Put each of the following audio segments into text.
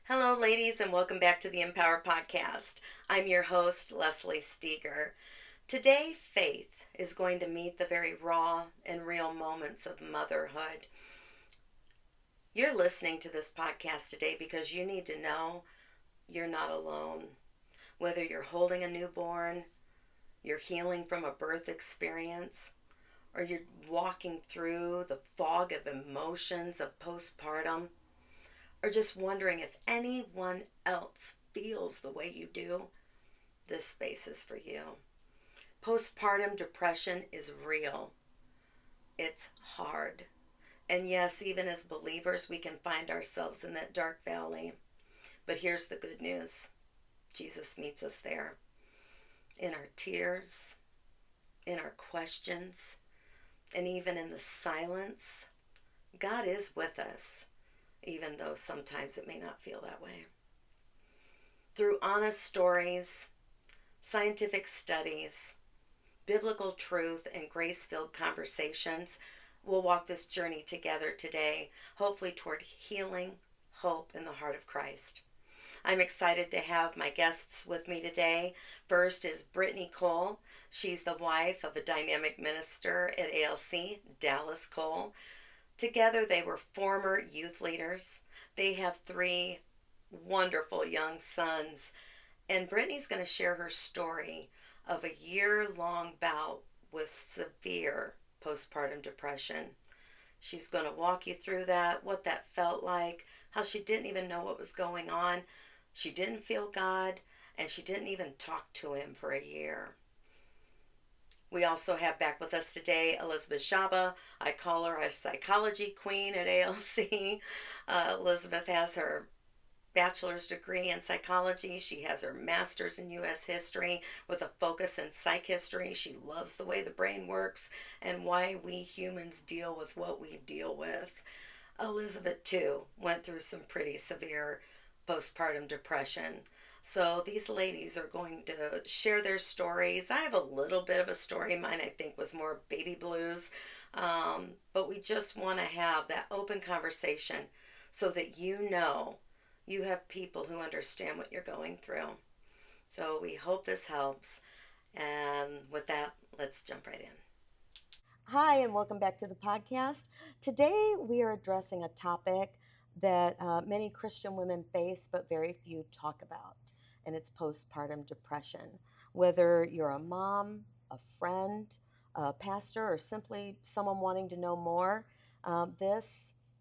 Hello, ladies, and welcome back to the Empow Her podcast. I'm your host, Leslie Steager. Today, faith is going to meet the very raw and real moments of motherhood. You're listening to this podcast today because you need to know you're not alone. Whether you're holding a newborn, you're healing from a birth experience, or you're walking through the fog of emotions of postpartum, or just wondering if anyone else feels the way you do, this space is for you. Postpartum depression is real. It's hard. And yes, even as believers, we can find ourselves in that dark valley. But here's the good news. Jesus meets us there. In our tears, in our questions, and even in the silence, God is with us, even though sometimes it may not feel that way. Through honest stories, scientific studies, biblical truth, and grace-filled conversations, we'll walk this journey together today, hopefully toward healing, hope, in the heart of Christ. I'm excited to have my guests with me today. First is Brittany Cole. She's the wife of a dynamic minister at ALC, Dallas Cole. Together, they were former youth leaders. They have three wonderful young sons. And Brittany's going to share her story of a year-long bout with severe postpartum depression. She's going to walk you through that, what that felt like, how she didn't even know what was going on. She didn't feel God, and she didn't even talk to him for a year. We also have back with us today Elizabeth Dziaba. I call her a psychology queen at ALC. Elizabeth has her bachelor's degree in psychology. She has her master's in U.S. history with a focus in psych history. She loves the way the brain works and why we humans deal with what we deal with. Elizabeth, too, went through some pretty severe postpartum depression. So these ladies are going to share their stories. I have a little bit of a story. Mine, I think, was more baby blues. But we just want to have that open conversation so that you know you have people who understand what you're going through. So we hope this helps. And with that, let's jump right in. Hi, and welcome back to the podcast. Today, we are addressing a topic that many Christian women face, but very few talk about, and it's postpartum depression. Whether you're a mom, a friend, a pastor, or simply someone wanting to know more, this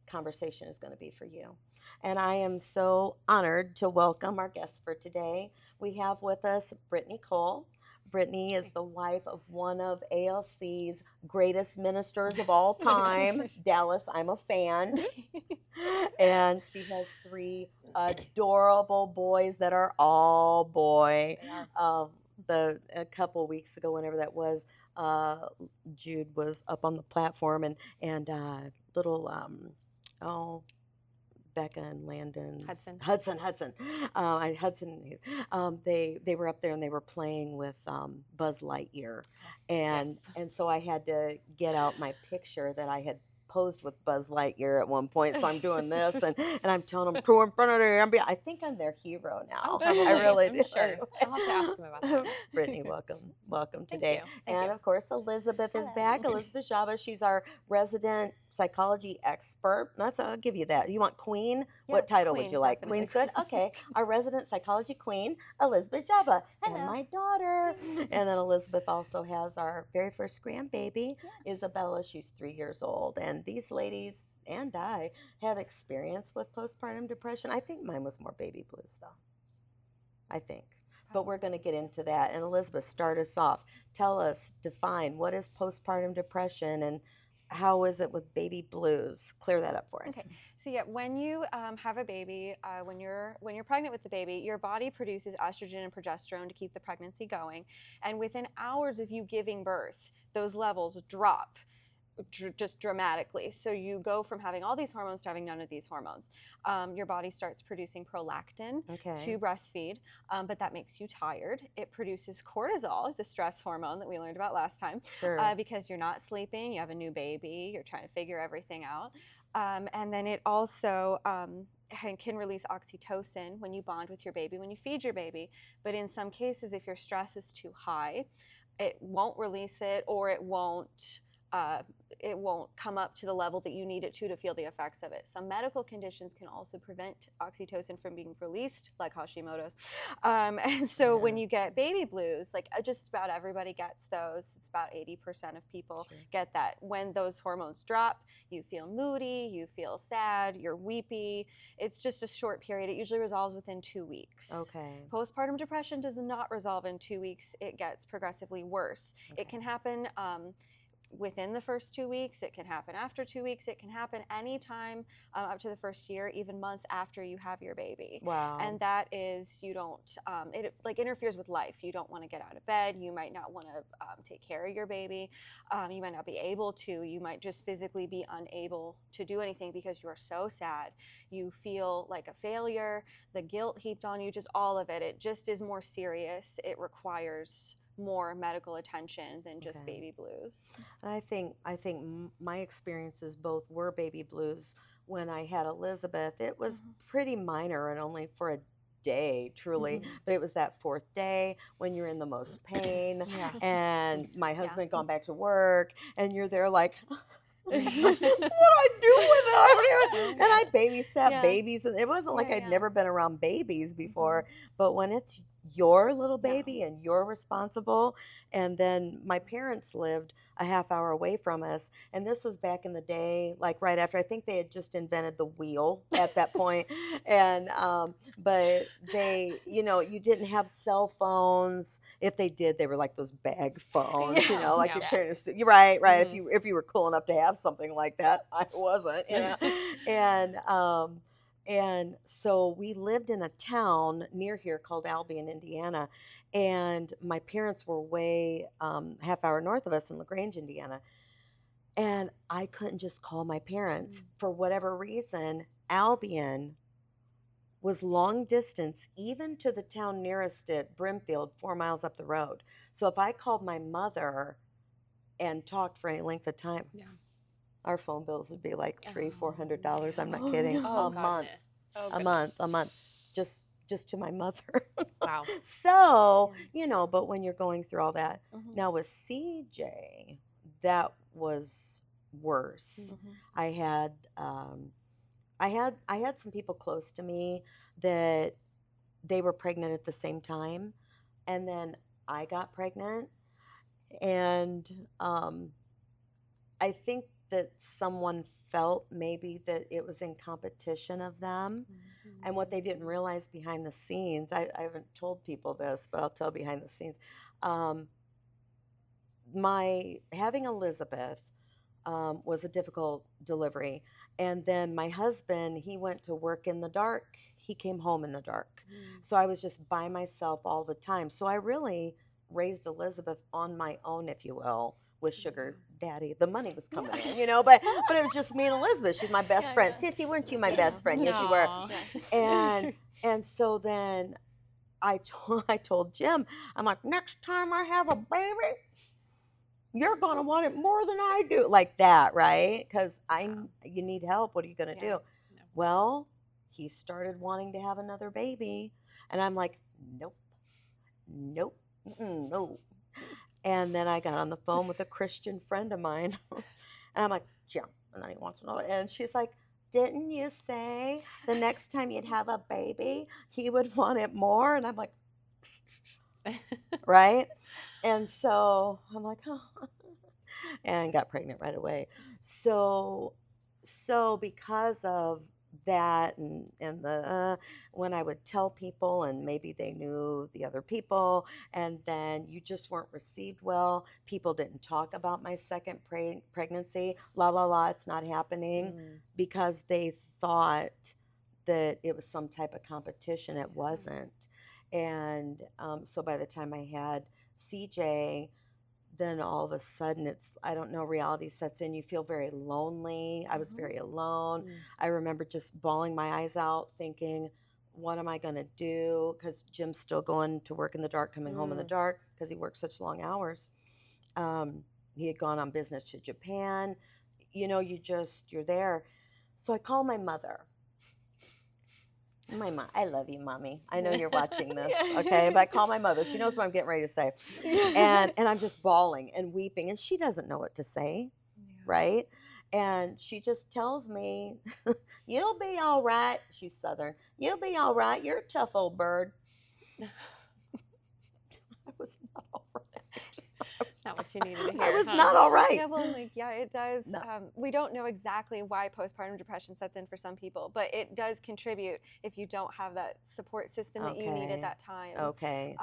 conversation is going to be for you. And I am so honored to welcome our guest for today. We have with us Brittany Cole. Brittany is the wife of one of ALC's greatest ministers of all time, Dallas. I'm a fan. And she has three adorable boys that are all boy. A couple weeks ago, whenever that was, Jude was up on the platform, and little oh, Becca and Landon's Hudson. They were up there and they were playing with Buzz Lightyear, and so I had to get out my picture that I had posed with Buzz Lightyear at one point. So I'm doing this and I'm telling them to in front of them. I think I'm their hero now. Probably. I really do. Sure. Anyway. I'll have to ask him about that. Brittany, welcome today. Thank And you. of course, Elizabeth is back. Elizabeth Dziaba, she's our resident psychology expert. I'll give you that. You want queen? What title would Queen, you like? definitely. Queen's good? Okay. Our resident psychology queen, Elizabeth Dziaba. And Hello. my daughter. And then Elizabeth also has our very first grandbaby, Isabella. She's 3 years old. And these ladies and I have experience with postpartum depression. I think mine was more baby blues, though. I think. But we're going to get into that. And Elizabeth, start us off. Tell us, define what is postpartum depression and how is it with baby blues? Clear that up for us. Okay. So when you have a baby, when you're pregnant with the baby, your body produces estrogen and progesterone to keep the pregnancy going, and within hours of you giving birth, those levels drop just dramatically. So you go from having all these hormones to having none of these hormones. Your body starts producing prolactin to breastfeed, but that makes you tired. It produces cortisol, the stress hormone that we learned about last time, because you're not sleeping, you have a new baby, you're trying to figure everything out. And then it also can release oxytocin when you bond with your baby, when you feed your baby. But in some cases, if your stress is too high, it won't release it, or it won't come up to the level that you need it to feel the effects of it. Some medical conditions can also prevent oxytocin from being released, like Hashimoto's. And so when you get baby blues, like just about everybody gets those. It's about 80% of people get that. When those hormones drop, you feel moody, you feel sad, you're weepy. It's just a short period. It usually resolves within 2 weeks. Postpartum depression does not resolve in 2 weeks. It gets progressively worse. It can happen within the first 2 weeks, it can happen after 2 weeks, it can happen anytime up to the first year, even months after you have your baby. And that is, you don't, it like interferes with life. You don't want to get out of bed, you might not want to take care of your baby, you might not be able to, you might just physically be unable to do anything because you're so sad. You feel like a failure, the guilt heaped on you, just all of it. It just is more serious. It requires more medical attention than just baby blues. And I think my experiences both were baby blues. When I had Elizabeth, it was pretty minor and only for a day, truly. But it was that fourth day when you're in the most pain, and my husband gone back to work, and you're there like, what do I do with it? And I babysat babies, and it wasn't like I'd never been around babies before. But when it's your little baby and you're responsible, and then my parents lived a half hour away from us, and this was back in the day, like right after, I think they had just invented the wheel at that point. And but they, you didn't have cell phones. If they did, they were like those bag phones, like you're carrying you're right. If you were cool enough to have something like that. I wasn't, and so we lived in a town near here called Albion, Indiana, and my parents were way half hour north of us in LaGrange, Indiana. And I couldn't just call my parents. For whatever reason, Albion was long distance, even to the town nearest it, Brimfield, 4 miles up the road. So if I called my mother and talked for any length of time, our phone bills would be like $300-400. I'm not kidding. A month, just to my mother. Wow. So but when you're going through all that, now with CJ, that was worse. I had some people close to me that they were pregnant at the same time, and then I got pregnant, and I think that someone felt maybe that it was in competition of them. And what they didn't realize behind the scenes, I haven't told people this, but I'll tell behind the scenes. My having Elizabeth was a difficult delivery. And then my husband, he went to work in the dark. He came home in the dark. So I was just by myself all the time. So I really raised Elizabeth on my own, if you will, with sugar daddy. The money was coming in, but it was just me and Elizabeth. She's my best friend. Sissy, weren't you my best friend? Yes, you were. And so then I told Jim, I'm like, next time I have a baby, you're gonna want it more than I do, like that, right? Because you need help. What are you gonna do? Well, he started wanting to have another baby, and I'm like, nope, no. And then I got on the phone with a Christian friend of mine, and I'm like, Jim, and then he wants another, and she's like, didn't you say the next time you'd have a baby, he would want it more? And I'm like, right? And so I'm like, oh, and got pregnant right away. So because of that, and the when I would tell people, and maybe they knew the other people, and then you just weren't received well. People didn't talk about my second pregnancy. It's not happening, because they thought that it was some type of competition. It wasn't. And so by the time I had CJ, then all of a sudden I don't know, reality sets in. You feel very lonely. I was very alone. I remember just bawling my eyes out thinking, what am I going to do? Because Jim's still going to work in the dark, coming home in the dark because he works such long hours. He had gone on business to Japan. You know, you're there. So I call my mother. My mom, I love you, Mommy. I know you're watching this, okay? But I call my mother. She knows what I'm getting ready to say. And I'm just bawling and weeping, and she doesn't know what to say, right? And she just tells me, you'll be all right. She's Southern. You'll be all right. You're a tough old bird. I was not all right. Not what you needed to hear. I was not all right. Yeah, well, like, yeah, it does. No. We don't know exactly why postpartum depression sets in for some people, but it does contribute if you don't have that support system that you need at that time. Okay.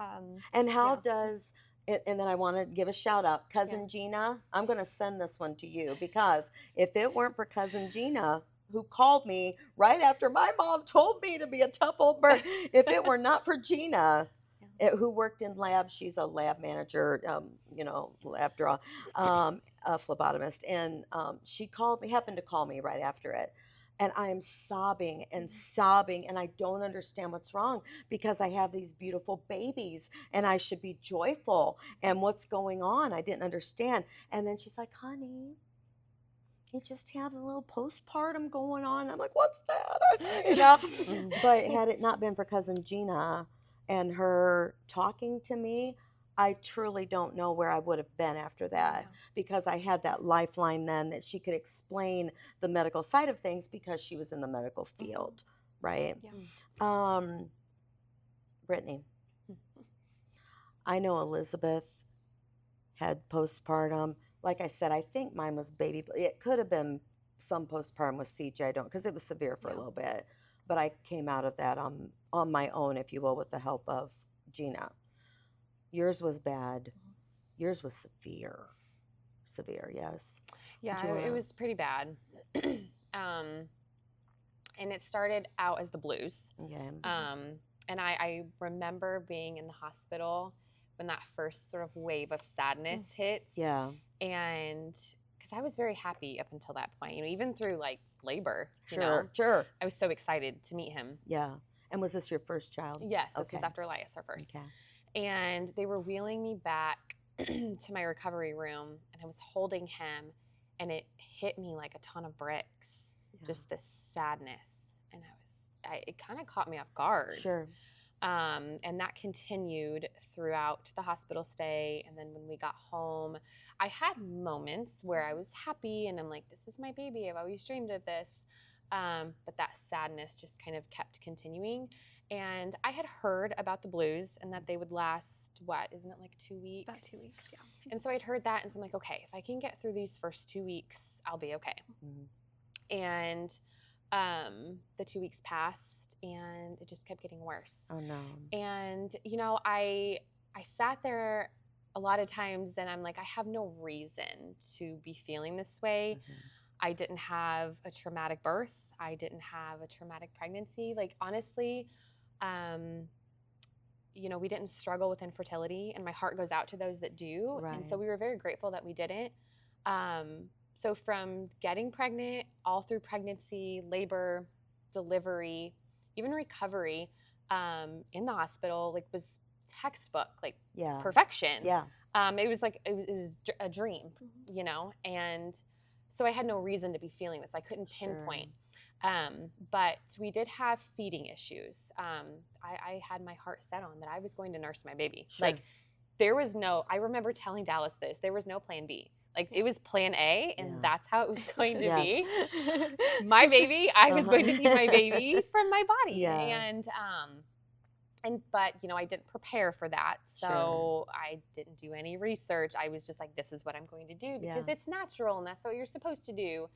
And how does it, and then I want to give a shout out, Cousin Gina. I'm going to send this one to you because if it weren't for Cousin Gina, who called me right after my mom told me to be a tough old bird, if it were not for Gina, who worked in lab, she's a lab manager, lab draw, a phlebotomist, and she happened to call me right after it, and I am sobbing and sobbing, and I don't understand what's wrong because I have these beautiful babies, and I should be joyful, and what's going on? I didn't understand, and then she's like, honey, you just have a little postpartum going on. I'm like, what's that? But had it not been for Cousin Gina and her talking to me, I truly don't know where I would have been after that because I had that lifeline then that she could explain the medical side of things because she was in the medical field, right? Yeah. Brittany, I know Elizabeth had postpartum. Like I said, I think mine was baby. It could have been some postpartum with CJ. I don't, because it was severe for a little bit. But I came out of that on my own, if you will, with the help of Gina. Yours was bad. Yours was severe. Severe, yes. Yeah, it was pretty bad. And it started out as the blues. Okay. And I remember being in the hospital when that first sort of wave of sadness hits. Yeah. And because I was very happy up until that point, even through like labor. Sure. I was so excited to meet him. Yeah. And was this your first child? Yes, this was after Elias, our first. Okay. And they were wheeling me back to my recovery room, and I was holding him, and it hit me like a ton of bricks, just this sadness. And it kind of caught me off guard. Sure. And that continued throughout the hospital stay. And then when we got home, I had moments where I was happy and I'm like, this is my baby. I've always dreamed of this. But that sadness just kind of kept continuing. And I had heard about the blues and that they would last, isn't it like 2 weeks? About 2 weeks, yeah. And so I'd heard that. And so I'm like, okay, if I can get through these first 2 weeks, I'll be okay. Mm-hmm. And the 2 weeks passed. And it just kept getting worse. Oh, no. And, I sat there a lot of times and I'm like, I have no reason to be feeling this way. Mm-hmm. I didn't have a traumatic birth. I didn't have a traumatic pregnancy. Like, honestly, we didn't struggle with infertility. And my heart goes out to those that do. Right. And so we were very grateful that we didn't. So from getting pregnant, all through pregnancy, labor, delivery, even recovery in the hospital, was textbook, perfection. Yeah. It was a dream, and so I had no reason to be feeling this. I couldn't pinpoint. Sure. But we did have feeding issues. I had my heart set on that I was going to nurse my baby. Sure. There was I remember telling Dallas this, there was no plan B. It was plan A, and that's how it was going to be. My baby, I was going to feed my baby from my body. Yeah. But I didn't prepare for that. So I didn't do any research. I was just like, this is what I'm going to do because it's natural and that's what you're supposed to do.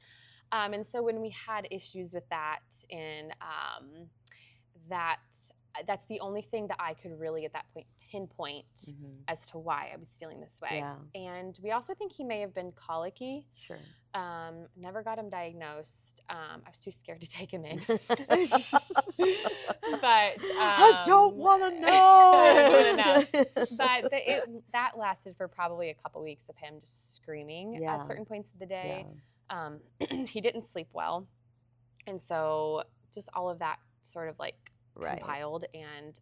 And so when we had issues with that, and that's the only thing that I could really at that point pinpoint as to why I was feeling this way. Yeah. And we also think he may have been colicky. Sure. Never got him diagnosed. I was too scared to take him in. But I don't want to know. I don't wanna know. But that lasted for probably a couple weeks of him just screaming at certain points of the day. He didn't sleep well, and so just all of that sort of like compiled, and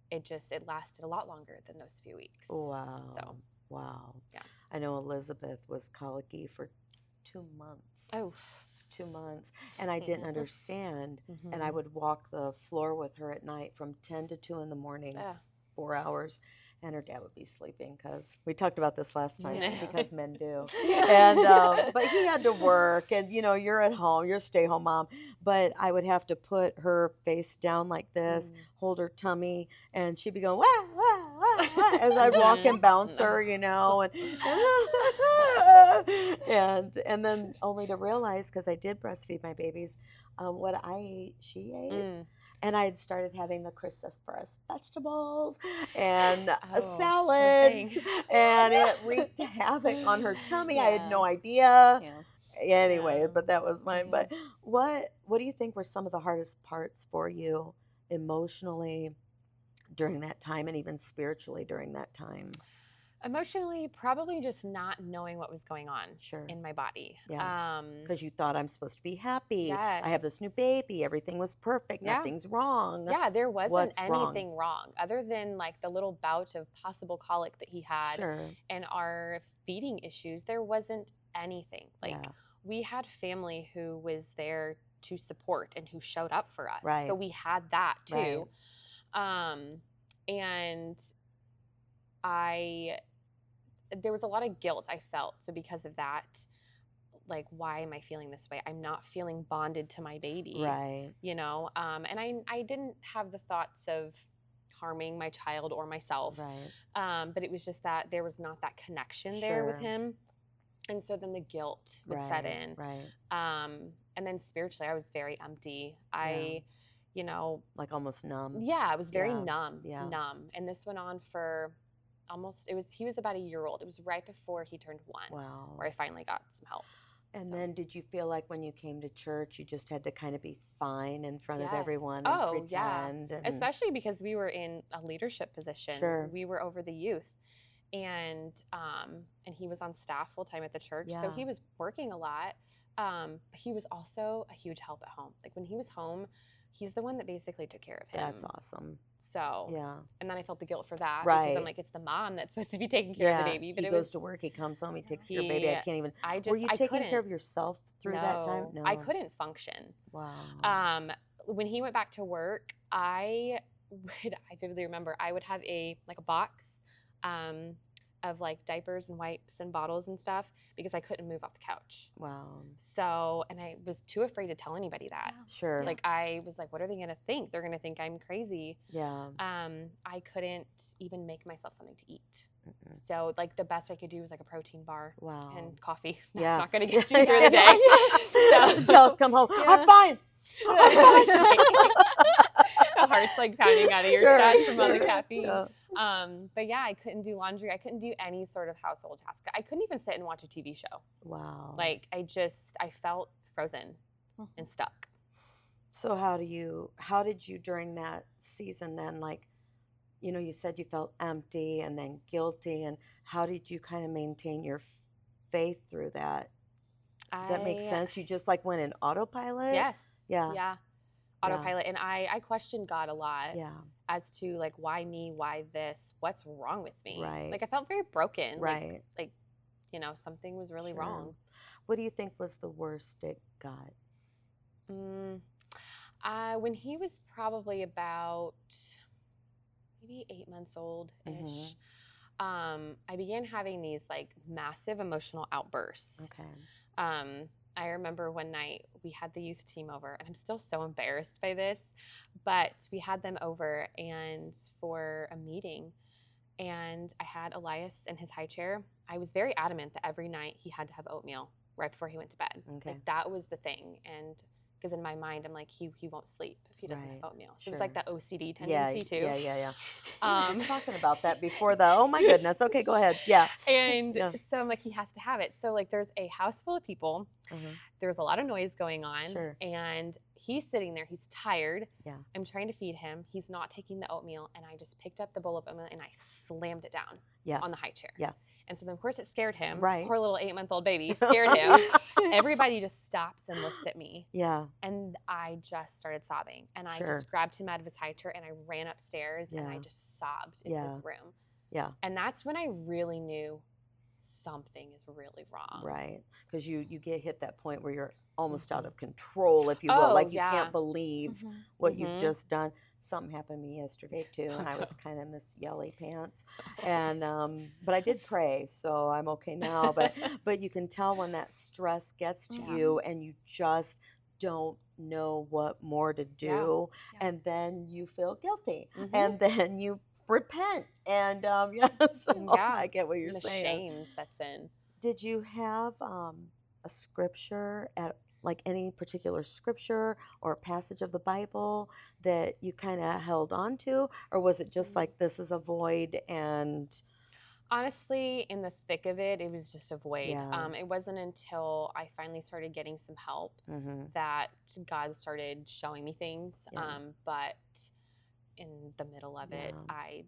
it lasted a lot longer than those few weeks. Wow. So wow. Yeah. I know Elizabeth was colicky for 2 months. Oh. 2 months. And I didn't understand. And I would walk the floor with her at night from 10 to 2 in the morning, 4 hours. And her dad would be sleeping because we talked about this last time, because men do. And but he had to work, and you're at home, you're a stay-home mom. But I would have to put her face down like this, hold her tummy, and she'd be going wah wah wah, wah as I'd walk and bounce her, and then only to realize, because I did breastfeed my babies, what I ate, she ate. And I had started having the cruciferous vegetables and salads, and it wreaked havoc on her tummy. I had no idea. Anyway, but that was mine. But what do you think were some of the hardest parts for you emotionally during that time, and even spiritually during that time? Emotionally, probably just not knowing what was going on in my body. Yeah. Because you thought, I'm supposed to be happy. Yes. I have this new baby. Everything was perfect. Nothing's wrong. Yeah, there wasn't anything wrong other than like the little bout of possible colic that he had and our feeding issues. There wasn't anything. We had family who was there to support and who showed up for us. Right. So we had that too. And there was a lot of guilt I felt. So because of that, like, why am I feeling this way? I'm not feeling bonded to my baby. Right. And I didn't have the thoughts of harming my child or myself. Right. But it was just that there was not that connection there with him. And so then the guilt would set in. Right. And then spiritually, I was very empty. Like almost numb. Yeah, I was very numb. Yeah. Numb. And this went on for he was about a year old. It was right before he turned 1. Wow. Where I finally got some help. And then did you feel like when you came to church, you just had to kind of be fine in front of everyone and pretend? Yeah. Especially because we were in a leadership position. We were over the youth. And he was on staff full time at the church. So he was working a lot. He was also a huge help at home. Like when he was home, he's the one that basically took care of him. That's awesome. So, and then I felt the guilt for that. Right. Because I'm like, it's the mom that's supposed to be taking care of the baby. But he goes to work, he comes home, he takes care of your baby. I can't even. Were you taking care of yourself through that time? No. I couldn't function. Wow. When he went back to work, I vividly remember, I would have a box of like diapers and wipes and bottles and stuff because I couldn't move off the couch. Wow. So, and I was too afraid to tell anybody that. Sure. Like I was like, what are they going to think? They're going to think I'm crazy. Yeah. I couldn't even make myself something to eat. So like the best I could do was like a protein bar and coffee. That's not going to get you through the day. So Tell us, come home. I'm fine. The heart's like pounding out of your chest from all the caffeine. But yeah, I couldn't do laundry. I couldn't do any sort of household task. I couldn't even sit and watch a TV show. Wow. Like I felt frozen and stuck. So how did you during that season then, like, you said you felt empty and then guilty, and how did you kind of maintain your faith through that? Does that make sense? You just like went in autopilot? Yes. Yeah. Yeah. Autopilot. And I questioned God a lot as to like, why me? Why this? What's wrong with me? Right. Like I felt very broken. Right. Like something was really wrong. What do you think was the worst it got? When he was probably about maybe 8 months old-ish, I began having these like massive emotional outbursts. Okay. I remember one night we had the youth team over, and I'm still so embarrassed by this, but we had them over and for a meeting, and I had Elias in his high chair. I was very adamant that every night he had to have oatmeal right before he went to bed. Okay. Like that was the thing. And because in my mind, I'm like, he won't sleep if he doesn't have oatmeal. So it was like that OCD Yeah, tendency too. yeah. We were talking about that before though. Oh my goodness. Okay, go ahead. Yeah. And so I'm like, he has to have it. So like there's a house full of people. There's a lot of noise going on. And he's sitting there. He's tired. Yeah. I'm trying to feed him. He's not taking the oatmeal. And I just picked up the bowl of oatmeal and I slammed it down on the high chair. Yeah. And so then, of course, it scared him. Right. Poor little 8-month-old baby scared him. Everybody just stops and looks at me. Yeah. And I just started sobbing. And I just grabbed him out of his high chair and I ran upstairs and I just sobbed in his room. Yeah. And that's when I really knew something is really wrong. Right. Because you get hit that point where you're almost out of control, if you will. Like you can't believe what you've just done. Something happened to me yesterday too, and I was kind of Miss Yelly Pants, and but I did pray, so I'm okay now. But you can tell when that stress gets to you, and you just don't know what more to do, and then you feel guilty, and then you repent, and I get what you're the saying. Shame sets in. Did you have a scripture like any particular scripture or passage of the Bible that you kind of held on to, or was it just like this is a void? And honestly, in the thick of it, it was just a void. It wasn't until I finally started getting some help that God started showing me things. But in the middle of it, I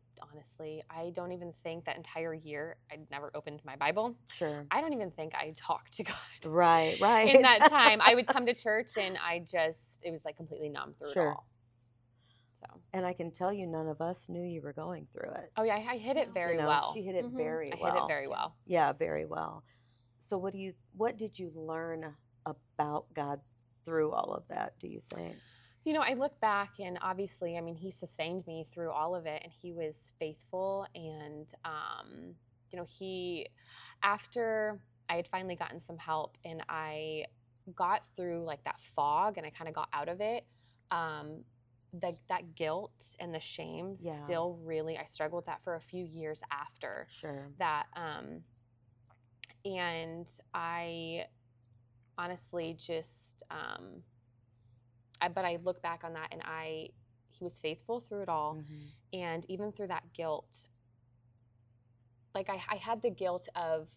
don't even think that entire year I'd never opened my Bible. Sure. I don't even think I talked to God. Right. In that time, I would come to church and it was like completely numb through it all. So. And I can tell you, none of us knew you were going through it. Oh yeah, I hit it very well. She hit it very well. I hit it very well. Yeah, very well. So what did you learn about God through all of that, do you think? You know, I look back and obviously, I mean, he sustained me through all of it and he was faithful. And, after I had finally gotten some help and I got through like that fog and I kind of got out of it, that guilt and the shame still really, I struggled with that for a few years after that. And I honestly just, but I look back on that and he was faithful through it all. And even through that guilt, like I had the guilt of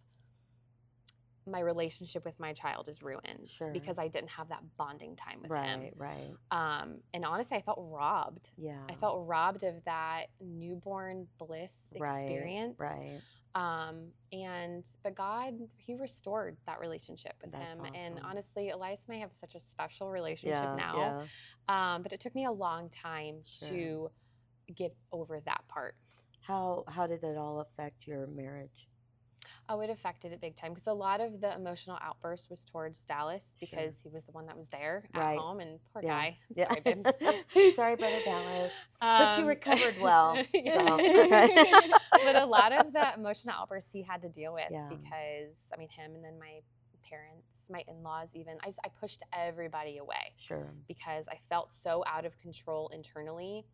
my relationship with my child is ruined because I didn't have that bonding time with him. Right. And honestly, I felt robbed. Yeah. I felt robbed of that newborn bliss experience. Right. But God, he restored that relationship with him. Awesome. And honestly, Elias and I have such a special relationship now. But it took me a long time to get over that part. How did it all affect your marriage? Oh, it affected it big time because a lot of the emotional outburst was towards Dallas because he was the one that was there at home, and poor guy. Sorry, babe. Sorry, brother Dallas. But you recovered well. But a lot of the emotional outbursts he had to deal with because, I mean, him and then my parents, my in-laws even, I pushed everybody away. Because I felt so out of control internally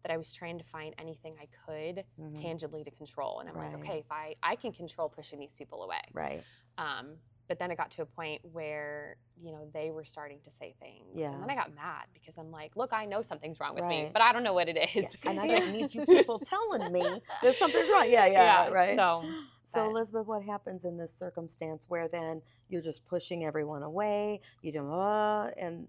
that I was trying to find anything I could tangibly to control. And I'm like, okay, if I can control pushing these people away. Right. But then it got to a point where, they were starting to say things. Yeah. And then I got mad because I'm like, look, I know something's wrong with me, but I don't know what it is. Yeah. And I don't need you people telling me that something's wrong. Yeah, right. So Elizabeth, what happens in this circumstance where then you're just pushing everyone away, and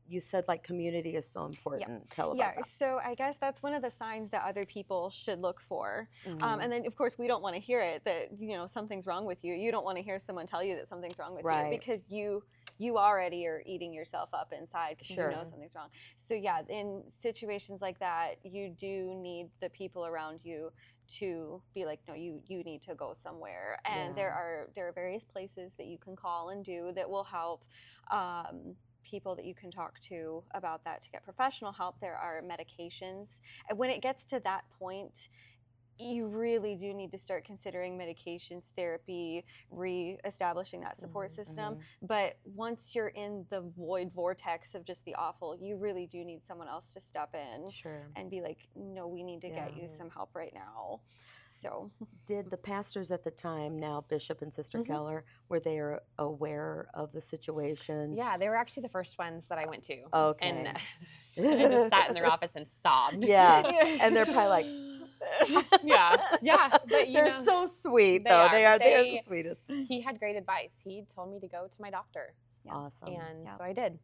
you said like community is so important. Tell about that. So I guess that's one of the signs that other people should look for. And then of course we don't want to hear it that something's wrong with you. You don't want to hear someone tell you that something's wrong with you because you already are eating yourself up inside because you know something's wrong. So in situations like that, you do need the people around you to be like, no, you need to go somewhere. And there are various places that you can call and do that will help. People that you can talk to about that to get professional help. There are medications. And when it gets to that point, you really do need to start considering medications, therapy, re-establishing that support system. But once you're in the void vortex of just the awful, you really do need someone else to step in and be like, no, we need to get you some help right now. So did the pastors at the time, now Bishop and Sister Keller, were they aware of the situation? Yeah, they were actually the first ones that I went to. Okay. And I just sat in their office and sobbed. Yeah. And they're probably like, yeah. But they're so sweet, though. They're the sweetest. He had great advice. He told me to go to my doctor. Yeah. Awesome. And so I did.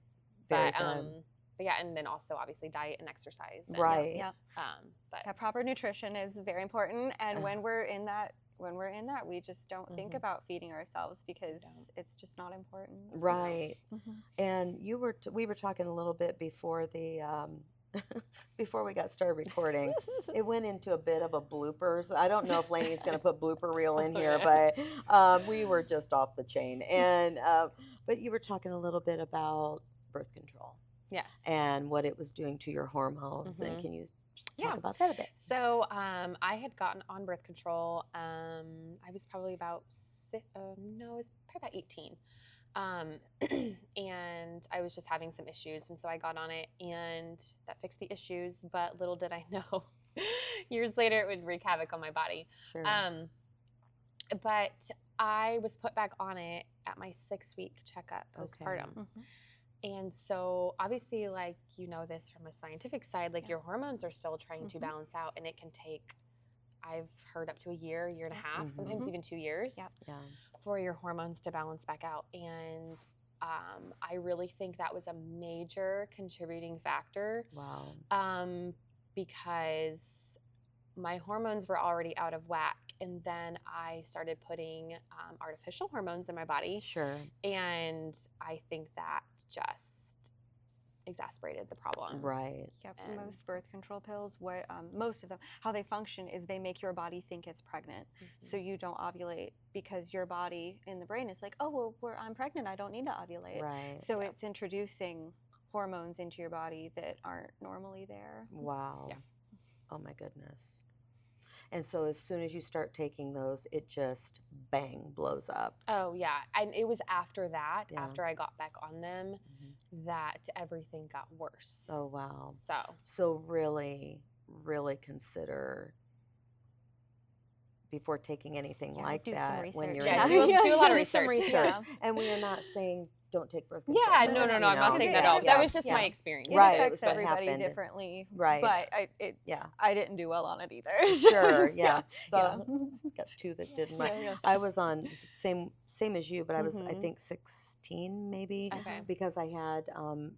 Very But good. But yeah, and then also obviously diet and exercise. And, right. Yeah. But proper nutrition is very important. And when we're in that, we just don't think about feeding ourselves because it's just not important. Right. And we were talking a little bit before the before we got started recording. It went into a bit of a bloopers. I don't know if Lainey's going to put blooper reel in here, but we were just off the chain. And but you were talking a little bit about birth control. Yes. And what it was doing to your hormones. And can you talk about that a bit? So I had gotten on birth control. I was probably about it was probably about 18. And I was just having some issues. And so I got on it and that fixed the issues. But little did I know, years later, it would wreak havoc on my body. Sure. But I was put back on it at my 6-week checkup postpartum. Okay. And so obviously, like, you know this from a scientific side, like your hormones are still trying to balance out, and it can take, I've heard, up to a year and a half, sometimes even 2 years for your hormones to balance back out. And I really think that was a major contributing factor. Wow. Because my hormones were already out of whack. And then I started putting artificial hormones in my body. Sure. And I think that just exacerbated the problem. Right. Yep. Most birth control pills, most of them, how they function is they make your body think it's pregnant. So you don't ovulate because your body in the brain is like, oh, well, I'm pregnant. I don't need to ovulate. Right. So it's introducing hormones into your body that aren't normally there. Wow. Yeah. Oh, my goodness. And so as soon as you start taking those, it just so blows up. Oh, yeah. And it was after that, after I got back on them, that everything got worse. Oh, wow. So really, really consider before taking anything like that when you're do a lot of research. And we are not saying don't take birth control. Yeah, no, I'm not saying that at all. That was just my experience. It affects everybody differently. Right. But I didn't do well on it either. Sure, yeah. So got 2 that didn't. I was on same as you, but I was I think 16 maybe because I had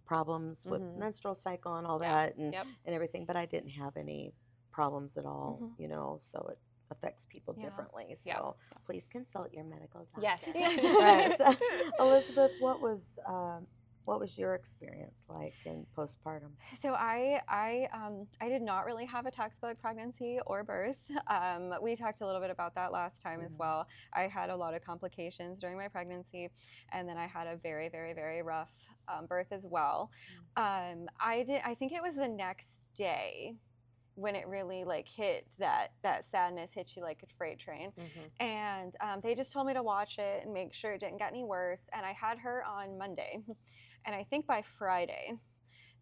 problems with menstrual cycle and all that and everything, but I didn't have any problems at all, you know, so it affects people differently. So please consult your medical doctor. Yes. Right. So, Elizabeth, what was your experience like in postpartum? So I did not really have a textbook pregnancy or birth. We talked a little bit about that last time as well. I had a lot of complications during my pregnancy, and then I had a very, very, very rough birth as well. I think it was the next day when it really like hit that sadness hit you like a freight train. And they just told me to watch it and make sure it didn't get any worse. And I had her on Monday. And I think by Friday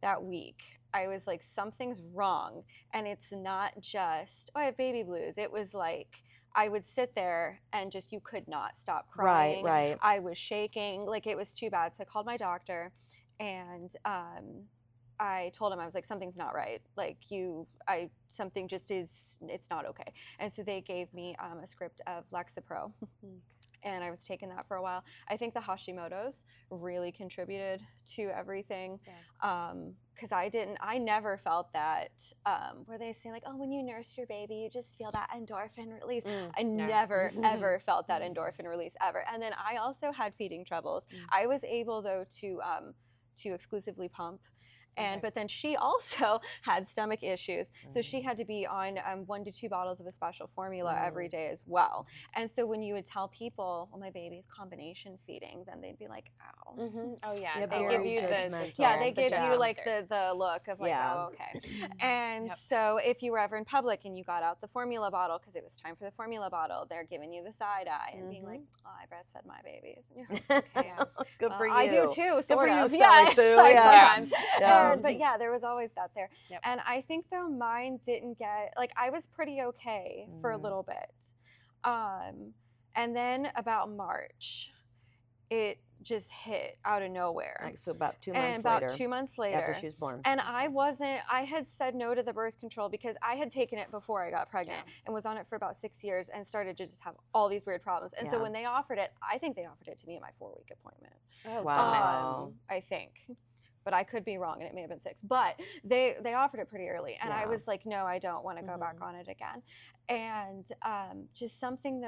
that week, I was like, something's wrong. And it's not just, I have baby blues. It was like, I would sit there and just, you could not stop crying. Right. I was shaking, like it was too bad. So I called my doctor and I told him, I was like, something's not right. Like something just is, it's not okay. And so they gave me a script of Lexapro. And I was taking that for a while. I think the Hashimoto's really contributed to everything. Because I never felt that, where they say like, oh, when you nurse your baby, you just feel that endorphin release. I never, ever felt that endorphin release ever. And then I also had feeding troubles. I was able though to exclusively pump. But then she also had stomach issues. So she had to be on 1 to 2 bottles of a special formula every day as well. And so when you would tell people, well, my baby's combination feeding, then they'd be like, ow. Oh, yeah. They give you they give you like the look of like, oh, okay. And so if you were ever in public and you got out the formula bottle, because it was time for the formula bottle, they're giving you the side eye and being like, oh, I breastfed my babies. Okay. Good for you. I do too, sort Good of. for you, Sally Sue. scared, but yeah, there was always that there. Yep. And I think though mine didn't get, like, I was pretty okay for a little bit. And then about March, it just hit out of nowhere. Like, so about 2 months and later. about 2 months later. After she was born. And I had said no to the birth control because I had taken it before I got pregnant and was on it for about 6 years and started to just have all these weird problems. And so when they offered it, I think they offered it to me at my 4-week appointment. Oh, wow. I think. But I could be wrong, and it may have been 6. But they offered it pretty early, and I was like, no, I don't want to go back on it again. And just something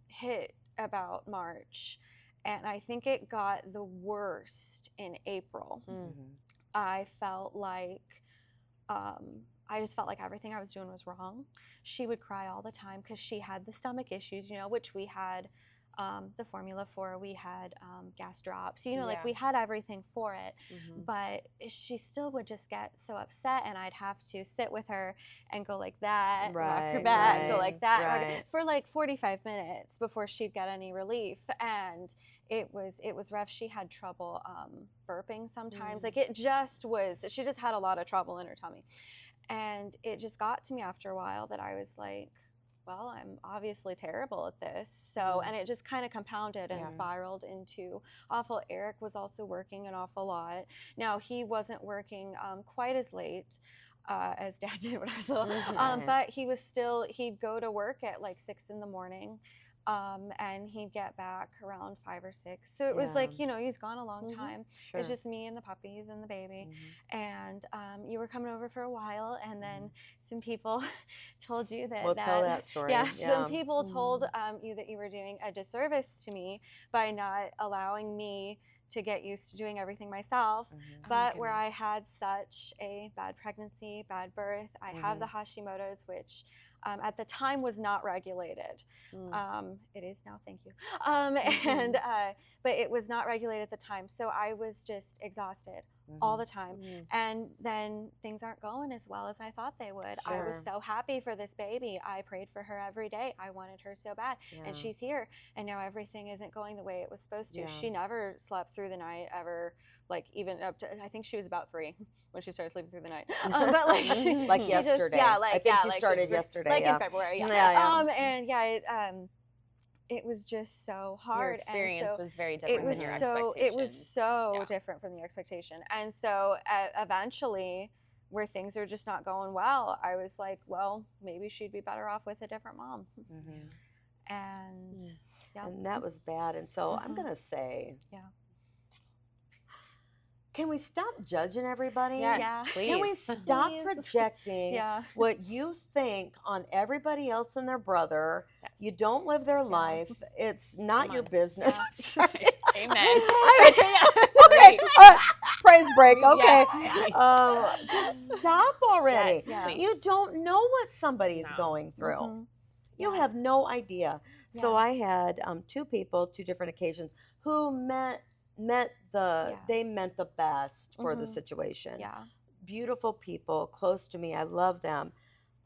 hit about March, and I think it got the worst in April. I felt like I just felt like everything I was doing was wrong. She would cry all the time because she had the stomach issues, which we had. The formula for, we had gas drops, like we had everything for it, but she still would just get so upset, and I'd have to sit with her and go like that, rock her back, go like that, for like 45 minutes before she'd get any relief. And it was rough. She had trouble burping sometimes. Like she just had a lot of trouble in her tummy. And it just got to me after a while that I was like, well, I'm obviously terrible at this. So, and it just kind of compounded and spiraled into awful. Eric was also working an awful lot. Now, he wasn't working quite as late as Dad did when I was little, but he'd go to work at like 6 in the morning. And he'd get back around 5 or 6. So it was like, he's gone a long time. Sure. It's just me and the puppies and the baby. And you were coming over for a while, and then some people told you that. We'll tell that story. Yeah, some people told you that you were doing a disservice to me by not allowing me to get used to doing everything myself. But where I had such a bad pregnancy, bad birth, I have the Hashimoto's, which at the time was not regulated. It is now, thank you. But it was not regulated at the time. So I was just exhausted all the time. And then things aren't going as well as I thought they would. I was so happy for this baby. I prayed for her every day. I wanted her so bad. And she's here. And now everything isn't going the way it was supposed to. She never slept through the night ever. Like even up to, I think she was about 3 when she started sleeping through the night. But like like she yesterday. Just, I think she started yesterday. Like in February. And it was just so hard. Your experience was very different than your expectation. It was so Yeah. different from the expectation. And so eventually, where things are just not going well, I was like, well, maybe she'd be better off with a different mom. And and that was bad. And so I'm going to say, can we stop judging everybody? Yes, please. Can we stop projecting what you think on everybody else and their brother? Yes. You don't live their life. It's not your business. Amen. Okay. Praise break. Okay. Just stop already. Yes, you don't know what somebody's going through. You have no idea. So I had 2 people, 2 different occasions, who they meant the best for the situation. Beautiful people, close to me. I love them.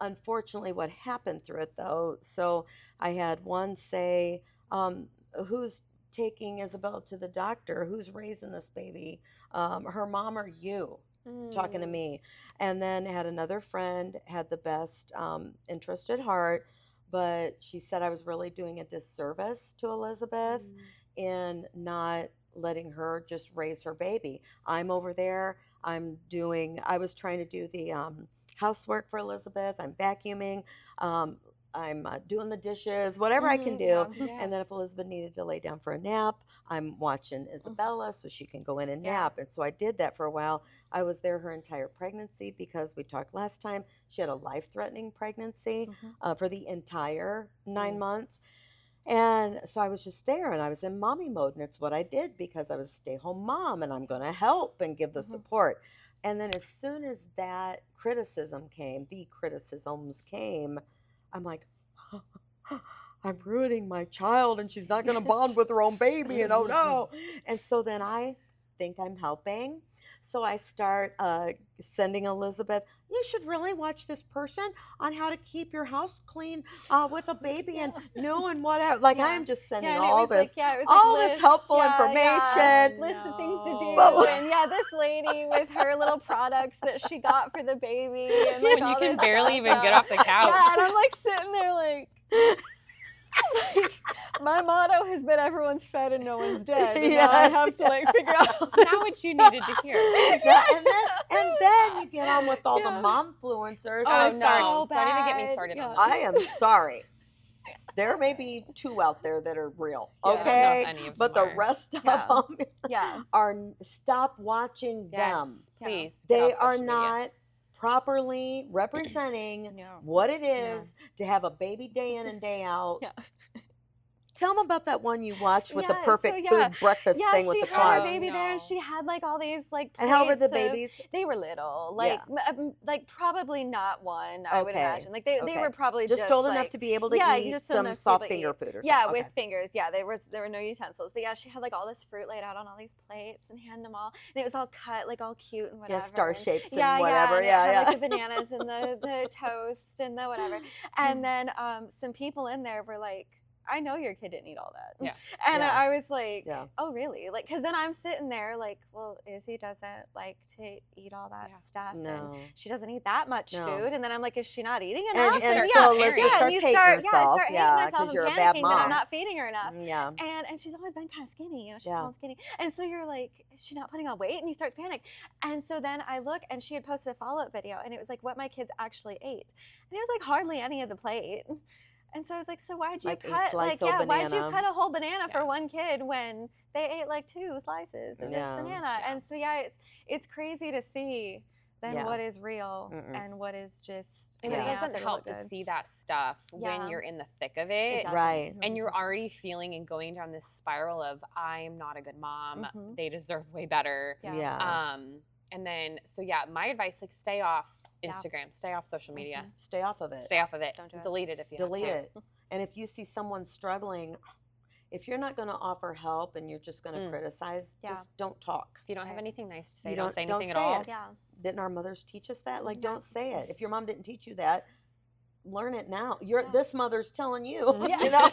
Unfortunately, what happened through it though, so I had one say, who's taking Isabel to the doctor? Who's raising this baby? Her mom or you? Talking to me. And then had another friend, had the best interest at heart, but she said I was really doing a disservice to Elizabeth in not letting her just raise her baby. I'm over there. I was trying to do the housework for Elizabeth. I'm vacuuming. I'm doing the dishes, whatever I can do. And then if Elizabeth needed to lay down for a nap, I'm watching Isabella so she can go in and nap. And so I did that for a while. I was there her entire pregnancy because we talked last time. She had a life-threatening pregnancy for the entire 9 months. And so I was just there and I was in mommy mode, and it's what I did because I was a stay-home mom and I'm going to help and give the support. And then as soon as the criticisms came, I'm like, I'm ruining my child and she's not going to bond with her own baby and oh no. And so then I think I'm helping. So I start sending Elizabeth, you should really watch this person on how to keep your house clean with a baby and new and whatever. Like I am just sending all this, this helpful information. List of things to do. But- And this lady with her little products that she got for the baby. And when you can barely even get off the couch. Yeah, and I'm like sitting there like my motto has been everyone's fed and no one's dead. And now I have to like figure out now what you needed to hear. Yeah, and then you get on with all the momfluencers. Oh, so no. bad. Don't even get me started on that. I am sorry. There may be 2 out there that are real, Yeah, okay? I don't know if any of But them the are. rest of them are, stop watching them. Please. They are not properly representing what it is to have a baby day in and day out. Tell them about that one you watched with the perfect food breakfast thing with the she had quads. a baby there, and she had like all these like. And how were the babies? They were little, like probably not one. I would imagine, like they were probably just old enough to be able to eat some soft finger food or something. With fingers. There were no utensils, but she had like all this fruit laid out on all these plates and handed them all, and it was all cut like all cute and whatever. Star shapes and whatever. And it had, like the bananas and the toast and the whatever, and then some people in there were like, I know your kid didn't eat all that. Yeah. And I was like, oh, really? Like, because then I'm sitting there like, well, Izzy doesn't like to eat all that stuff. No. And she doesn't eat that much food. And then I'm like, is she not eating And enough? so Elizabeth starts hating herself. I start hating myself because you're and a bad panicking mom. that I'm not feeding her enough. Yeah. And she's always been kind of skinny. She's always skinny. And so you're like, is she not putting on weight? And you start to panic. And so then I look, and she had posted a follow-up video, and it was like what my kids actually ate. And it was like hardly any of the plate. And so I was like, so why'd you cut why'd you cut a whole banana for one kid when they ate like 2 slices of this banana? And so it's crazy to see then what is real and what is just and it doesn't help to see that stuff when you're in the thick of it. Right. And you're already feeling and going down this spiral of I'm not a good mom. They deserve way better. And then my advice, like, stay off Instagram, stay off social media. Stay off of it. Stay off of it. Don't do it. Delete it if you Delete have to. it. And if you see someone struggling, if you're not going to offer help and you're just going to criticize, just don't talk. If you don't have anything nice to say, You don't say anything at say all. it. Didn't our mothers teach us that? Like, don't say it. If your mom didn't teach you that, learn it now. This mother's telling you, you know,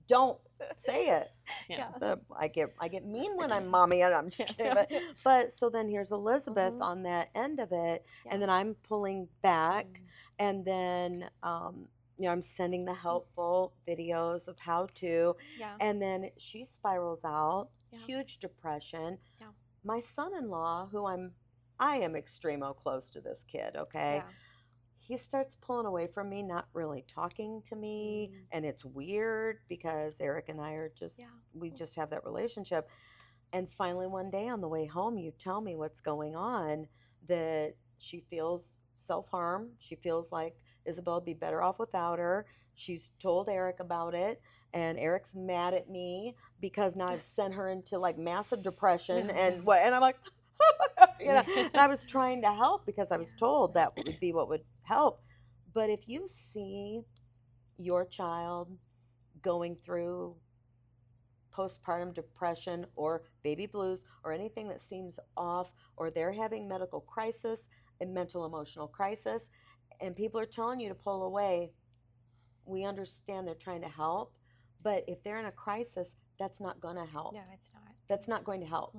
don't say it. I get mean when I'm mommy, and I'm just kidding. But so then here's Elizabeth on that end of it, and then I'm pulling back, and then I'm sending the helpful videos of how to, and then she spirals out, huge depression. My son-in-law, who I am extremo close to this kid, okay? He starts pulling away from me, not really talking to me, and it's weird because Eric and I are just, we just have that relationship. And finally one day on the way home, you tell me what's going on, that she feels self-harm. She feels like Isabel would be better off without her. She's told Eric about it, and Eric's mad at me because now I've sent her into like massive depression and I'm like, and I was trying to help because I was told that would be what would help. But if you see your child going through postpartum depression or baby blues or anything that seems off, or they're having medical crisis and mental emotional crisis, and people are telling you to pull away, we understand they're trying to help, but if they're in a crisis, that's not going to help. No, it's not. That's not going to help.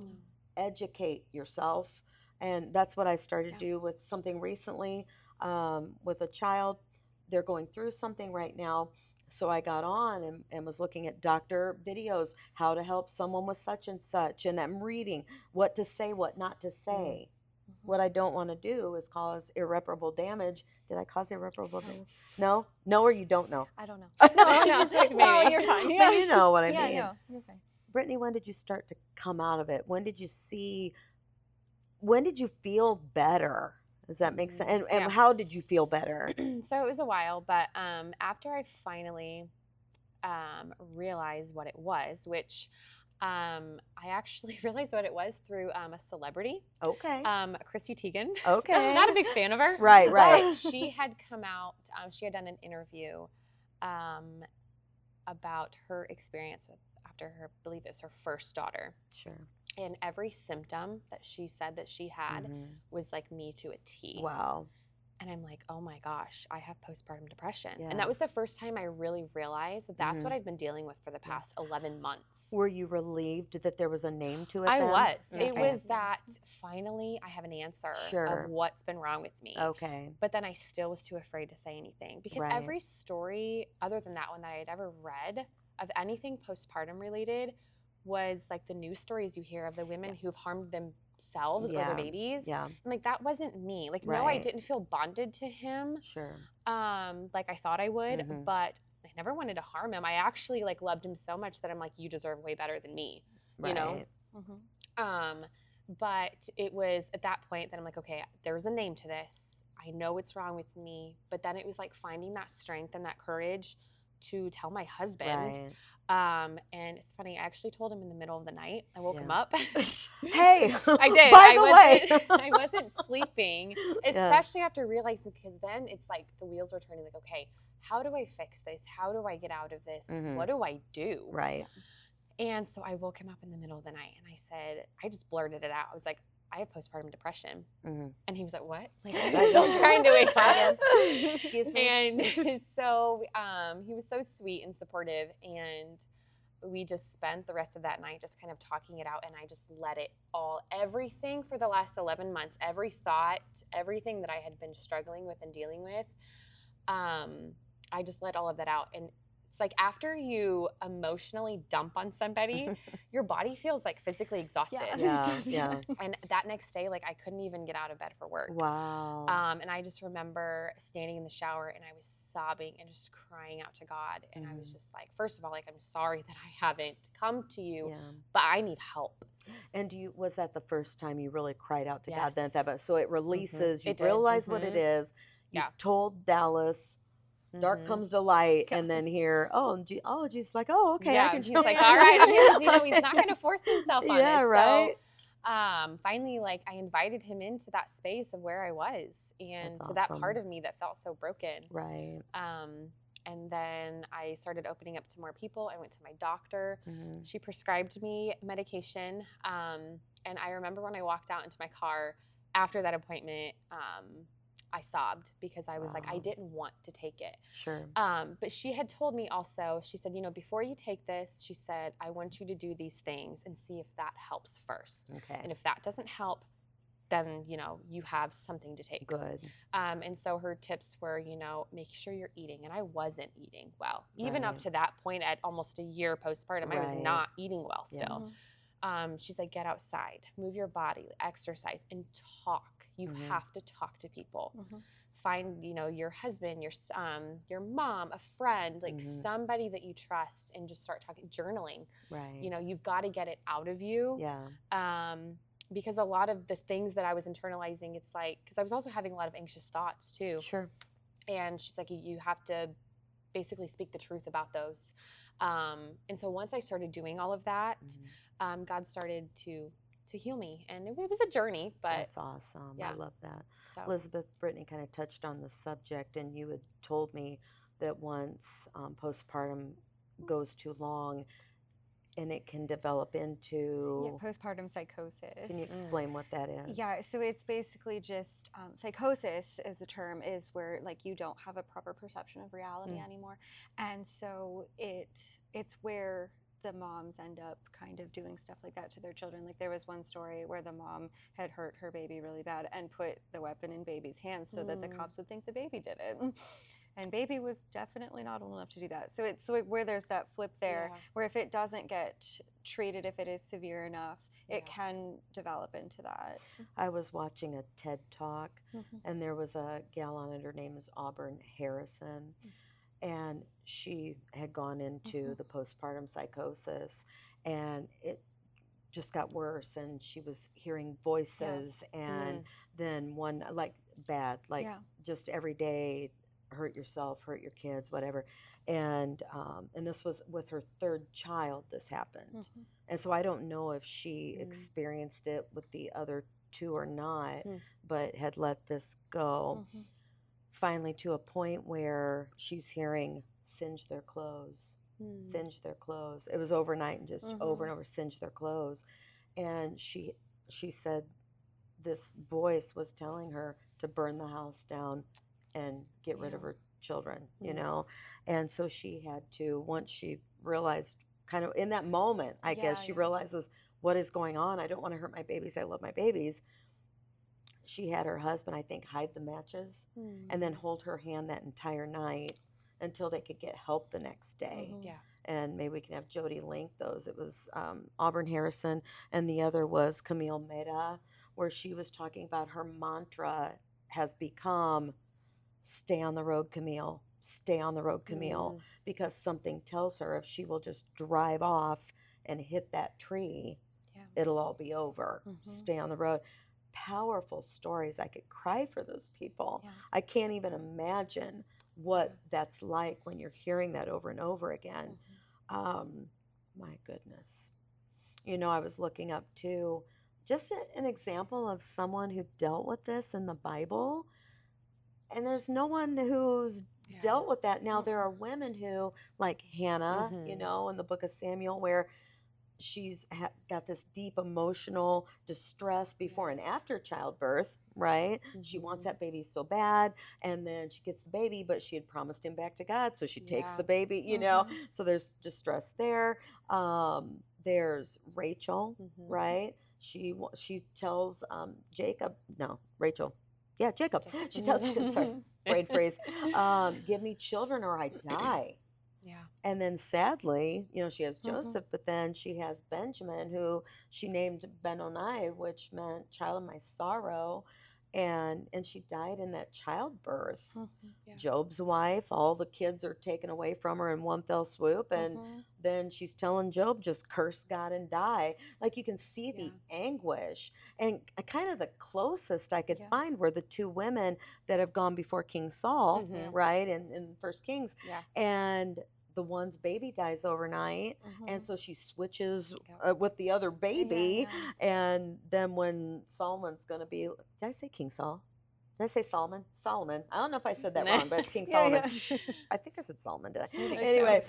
Educate yourself. And that's what I started to do with something recently, with a child. They're going through something right now. So I got on and was looking at doctor videos, how to help someone with such and such. And I'm reading what to say, what not to say. What I don't want to do is cause irreparable damage. Did I cause irreparable damage? No? No, or you don't know? I don't know. No, you're fine. But you know what I mean. No, you're fine. Brittany, when did you start to come out of it? When did you feel better? Does that make sense? And how did you feel better? So it was a while, but after I finally realized what it was, which I actually realized what it was through a celebrity. Okay. Chrissy Teigen. Okay. Not a big fan of her. Right. But she had come out, she had done an interview about her experience with, after her, I believe it's her first daughter. Sure. And every symptom that she said that she had was like me to a T. Wow. And I'm like, oh my gosh, I have postpartum depression. Yeah. And that was the first time I really realized that that's what I'd been dealing with for the past 11 months. Were you relieved that there was a name to it I then? was. Okay. It was that finally I have an answer of what's been wrong with me. Okay. But then I still was too afraid to say anything because every story, other than that one that I had ever read of anything postpartum related, was like the news stories you hear of the women who've harmed themselves or their babies. Yeah. I'm like, that wasn't me. Like, no, I didn't feel bonded to him. Sure. Like I thought I would, but I never wanted to harm him. I actually like loved him so much that I'm like, you deserve way better than me, you know? But it was at that point that I'm like, okay, there's a name to this. I know what's wrong with me. But then it was like finding that strength and that courage to tell my husband. Right. And it's funny, I actually told him in the middle of the night. I woke him up. Hey, I did. By the way, I wasn't sleeping, especially after realizing, because then it's like the wheels were turning. Like, okay, how do I fix this? How do I get out of this? What do I do? Right. And so I woke him up in the middle of the night, and I said, I just blurted it out. I was like, I have postpartum depression. And he was like, what? Like, I was still trying to wake up. Excuse me. And so he was so sweet and supportive. And we just spent the rest of that night just kind of talking it out. And I just let it all, everything for the last 11 months, every thought, everything that I had been struggling with and dealing with, I just let all of that out. And like after you emotionally dump on somebody, your body feels like physically exhausted. Yeah. And that next day, like I couldn't even get out of bed for work. Wow. And I just remember standing in the shower and I was sobbing and just crying out to God. And I was just like, first of all, like, I'm sorry that I haven't come to you, but I need help. And was that the first time you really cried out to God then at that point? So it releases, you realize what it is. You told Dallas. Dark comes to light, and then here, Jesus, like, okay, I can. He's like, all right, I'm here. He's not going to force himself on us. Yeah, right. So, finally, like, I invited him into that space of where I was, and to that part of me that felt so broken. Right. And then I started opening up to more people. I went to my doctor. She prescribed me medication, and I remember when I walked out into my car after that appointment. I sobbed because I was like, I didn't want to take it. Sure. But she had told me also, she said, before you take this, she said, I want you to do these things and see if that helps first. Okay. And if that doesn't help, then, you have something to take. Good. And so her tips were, make sure you're eating. And I wasn't eating well. Even up to that point at almost a year postpartum, I was not eating well still. She's like, get outside, move your body, exercise, and talk. You have to talk to people. Find, your husband, your mom, a friend, like somebody that you trust, and just start talking, journaling. Right. You've got to get it out of you. Yeah. Because a lot of the things that I was internalizing, it's like, because I was also having a lot of anxious thoughts too. Sure. And she's like, you have to basically speak the truth about those. And so once I started doing all of that, God started to heal me, and it was a journey, but that's awesome. I love that. So. Elizabeth, Brittany kind of touched on the subject, and you had told me that once postpartum goes too long, and it can develop into postpartum psychosis. Can you explain what that is? Yeah, so it's basically just psychosis as the term is where like you don't have a proper perception of reality anymore, and so it's where the moms end up kind of doing stuff like that to their children. Like there was one story where the mom had hurt her baby really bad and put the weapon in baby's hands so that the cops would think the baby did it. And baby was definitely not old enough to do that. So it's where there's that flip there where if it doesn't get treated, if it is severe enough, it can develop into that. I was watching a TED Talk and there was a gal on it, her name is Auburn Harrison. And she had gone into the postpartum psychosis, and it just got worse. And she was hearing voices, and then one like bad, like just every day, hurt yourself, hurt your kids, whatever. And this was with her third child. This happened, and so I don't know if she experienced it with the other two or not, but had let this go. Finally to a point where she's hearing singe their clothes. It was overnight and just over and over, singe their clothes. And she said this voice was telling her to burn the house down and get rid of her children, you know. And so she had to, once she realized, kind of in that moment, I guess she realizes what is going on. I don't want to hurt my babies. I love my babies. She had her husband, I think, hide the matches and then hold her hand that entire night until they could get help the next day. And maybe we can have Jody link those. It was Auburn Harrison, and the other was Camille Meda, where she was talking about her mantra has become, stay on the road, Camille, stay on the road, Camille, because something tells her if she will just drive off and hit that tree, it'll all be over. Stay on the road. Powerful stories. I could cry for those people. I can't even imagine what that's like when you're hearing that over and over again. My goodness. You know, I was looking up too, just an example of someone who dealt with this in the Bible. And there's no one who's dealt with that. Now, there are women who, like Hannah, you know, in the book of Samuel, where she's got this deep emotional distress before and after childbirth, right? She wants that baby so bad, and then she gets the baby, but she had promised him back to God, so she takes the baby, you know. So there's distress there. There's Rachel, right? She tells Jacob, no, Rachel. Yeah, Jacob. She tells him, sorry, brain freeze, give me children or I die. And then sadly, you know, she has Joseph, but then she has Benjamin, who she named Benoni, which meant child of my sorrow. And she died in that childbirth. Job's wife, all the kids are taken away from her in one fell swoop. And then she's telling Job, just curse God and die. Like, you can see the anguish. And kind of the closest I could find were the two women that have gone before King Saul, right, in First Kings. And the one's baby dies overnight, and so she switches with the other baby. And then when Solomon's going to be, did I say King Saul? Did I say Solomon? Solomon. I don't know if I said that wrong, but it's King Solomon. I think I said Solomon, did I? Anyway,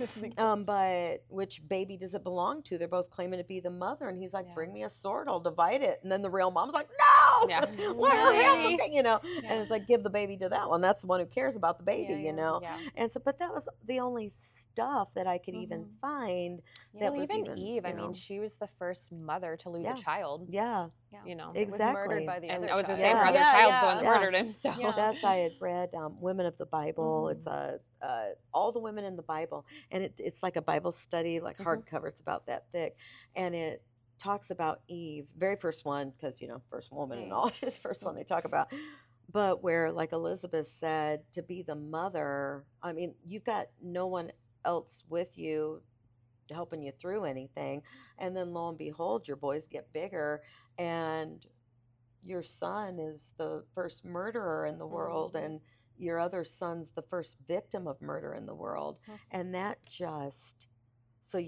but which baby does it belong to? They're both claiming to be the mother, and he's like, bring me a sword, I'll divide it. And then the real mom's like, no! Let her have the baby, you know? And it's like, give the baby to that one. That's the one who cares about the baby, you know? And so, but that was the only stuff that I could even find that was even Eve, I mean, she was the first mother to lose a child. You know, exactly. Was murdered by the other I was child. the same her other child's the one that murdered him. So that's, I had read Women of the Bible. It's all the women in the Bible, and it's like a Bible study, like hardcover. It's about that thick, and it talks about Eve, very first one, because you know, first woman and all, just first one they talk about. But where, like Elizabeth said, to be the mother, I mean, you've got no one else with you helping you through anything, and then lo and behold, your boys get bigger, and your son is the first murderer in the world, and your other son's the first victim of murder in the world. And that just, so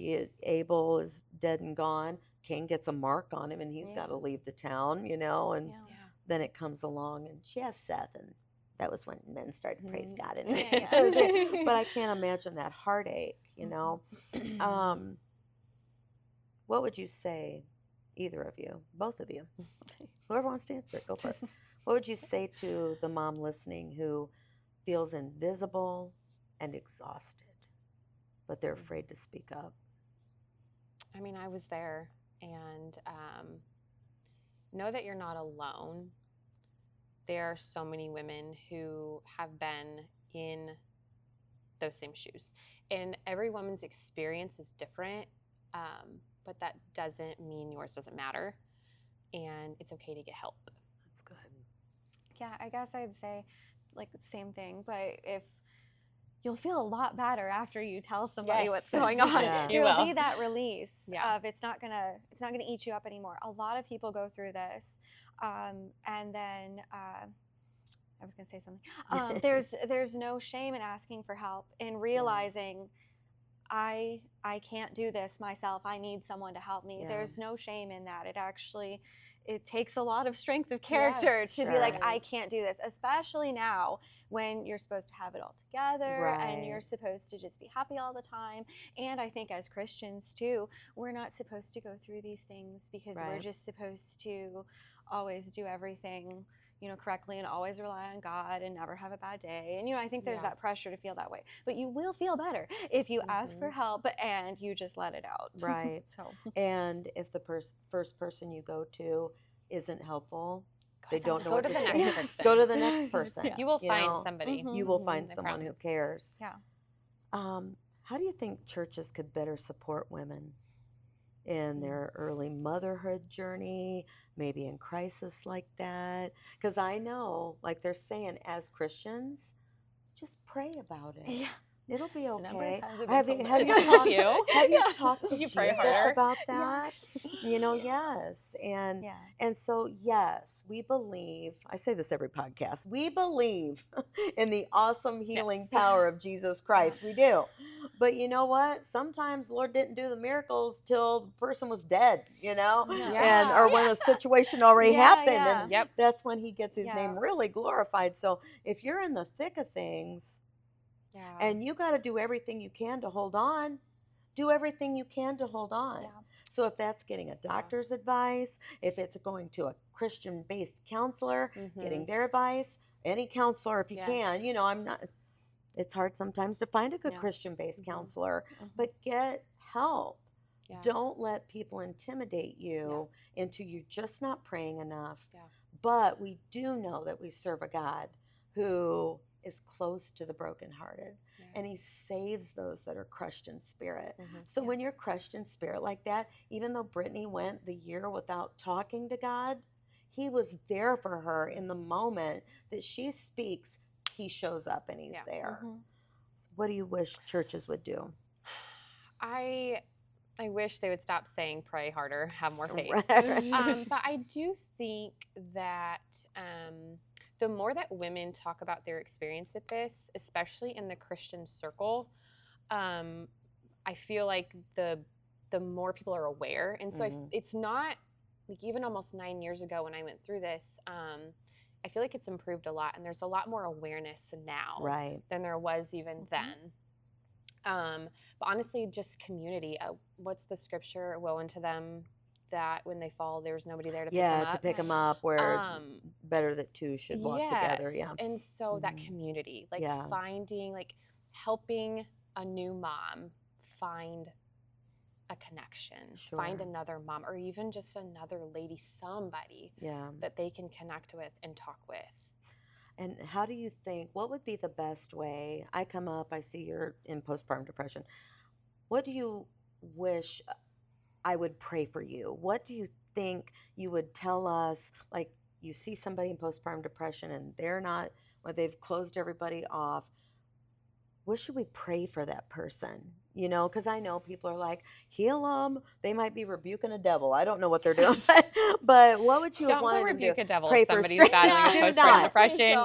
Abel is dead and gone, Cain gets a mark on him, and he's got to leave the town, you know, and then it comes along, and she has Seth, and that was when men started to praise God. And so but I can't imagine that heartache, you know. What would you say, either of you, both of you, whoever wants to answer it, go for it. What would you say to the mom listening who feels invisible and exhausted, but they're afraid to speak up? I mean, I was there, and know that you're not alone. There are so many women who have been in those same shoes, and every woman's experience is different, but that doesn't mean yours doesn't matter, and it's okay to get help. That's good. Yeah, I guess I'd say like the same thing, but if you'll feel a lot better after you tell somebody what's going on. There'll be that release of it's not gonna eat you up anymore. A lot of people go through this, and then I was gonna say something. There's no shame in asking for help, in realizing I can't do this myself. I need someone to help me. There's no shame in that. It actually it takes a lot of strength of character Yes, to be like, I can't do this, especially now when you're supposed to have it all together and you're supposed to just be happy all the time. And I think as Christians too, we're not supposed to go through these things because we're just supposed to always do everything, you know, correctly and always rely on God and never have a bad day. And, you know, I think there's that pressure to feel that way, but you will feel better if you ask for help and you just let it out. Right. And if the first person you go to isn't helpful, they don't know what to say. Go to the next person. You will find somebody. You will find someone who cares. Yeah. How do you think churches could better support women in their early motherhood journey, maybe in crisis like that? Because I know, like they're saying, as Christians, just pray about it. Yeah. It'll be okay. Have you talked to Jesus about that? You know, yes. And so, yes, we believe, I say this every podcast, we believe in the awesome healing power of Jesus Christ. We do. But you know what? Sometimes the Lord didn't do the miracles till the person was dead, you know, or when a situation already happened. And that's when he gets his name really glorified. So if you're in the thick of things, and you got to do everything you can to hold on. Do everything you can to hold on. Yeah. So if that's getting a doctor's advice, if it's going to a Christian-based counselor, getting their advice, any counselor if you can. You know, it's hard sometimes to find a good Christian-based counselor, but get help. Yeah. Don't let people intimidate you into you just not praying enough. Yeah. But we do know that we serve a God who is close to the brokenhearted, and he saves those that are crushed in spirit. So when you're crushed in spirit like that, even though Brittany went the year without talking to God, he was there for her in the moment that she speaks. He shows up and he's there. So what do you wish churches would do? I wish they would stop saying pray harder, have more faith. But I do think that the more that women talk about their experience with this, especially in the Christian circle, I feel like the more people are aware. And so it's not, like even almost 9 years ago when I went through this, I feel like it's improved a lot. And there's a lot more awareness now than there was even then. But honestly, just community. What's the scripture? Woe unto them that when they fall, there's nobody there to pick them up. To pick them up, where better that two should walk together. Yeah. And so that community, like finding, like helping a new mom find a connection, find another mom, or even just another lady, somebody that they can connect with and talk with. And how do you think, what would be the best way? I come up, I see you're in postpartum depression. What do you wish I would pray for you? What do you think you would tell us? Like, you see somebody in postpartum depression and they're not, or they've closed everybody off. What should we pray for that person? You know, because I know people are like, heal them. They might be rebuking a devil. I don't know what they're doing. But what would you want to do? Don't rebuke a devil if somebody's battling postpartum depression.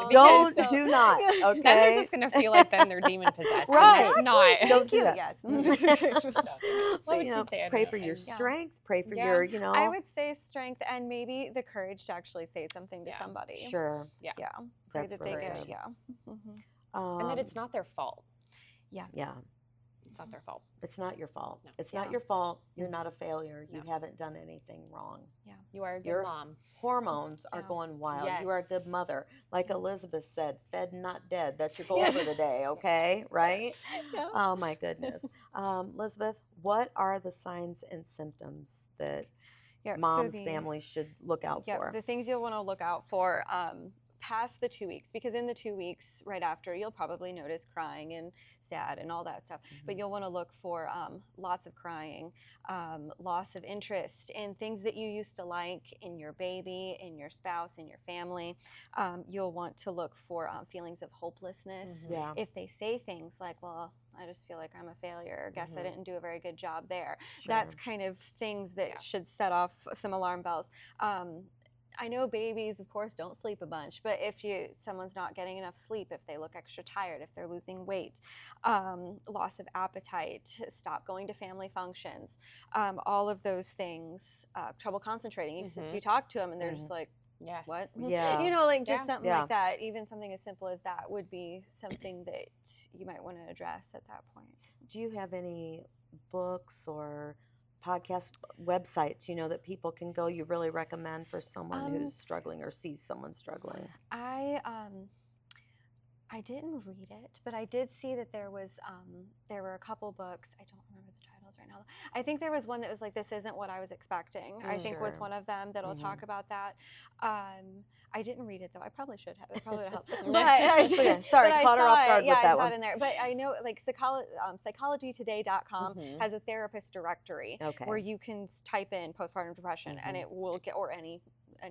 Do not. Okay. Then they're just going to feel like then they're demon possessed. Right. It's not. Don't do that. Yes. What would you say? Pray for your strength. Pray for your, you know. I would say strength and maybe the courage to actually say something to somebody. Sure. Yeah. Pray that they get, and that it's not their fault. Yeah. It's not their fault. It's not your fault. No. It's not your fault. You're not a failure. You haven't done anything wrong. Yeah. You are a good mom. Hormones are going wild. Yes. You are a good mother. Like Elizabeth said, fed not dead. That's your goal for the day, okay? Right? Yeah. Oh, my goodness. Elizabeth, what are the signs and symptoms that moms, families should look out for? The things you'll want to look out for past the 2 weeks, because in the 2 weeks right after, you'll probably notice crying and sad and all that stuff. But you'll want to look for lots of crying, loss of interest in things that you used to like in your baby, in your spouse, in your family. You'll want to look for feelings of hopelessness. If they say things like, well, I just feel like I'm a failure. Guess I didn't do a very good job there. That's kind of things that should set off some alarm bells. I know babies, of course, don't sleep a bunch, but if someone's not getting enough sleep, if they look extra tired, if they're losing weight, loss of appetite, stop going to family functions, all of those things, trouble concentrating. You talk to them and they're just like, yes. What? Yeah. You know, like just something like that. Even something as simple as that would be something that you might want to address at that point. Do you have any books or podcast websites, that people can go you really recommend for someone who's struggling or sees someone struggling? I didn't read it, but I did see that there were a couple books. I don't remember the titles right now. I think there was one that was like, "This Isn't What I Was Expecting." I think was one of them that'll talk about that. I didn't read it though. I probably should have. It probably would have helped. But sorry, caught her off guard with that I saw one. it in there. But I know like psychologytoday.com has a therapist directory where you can type in postpartum depression and it will get, or any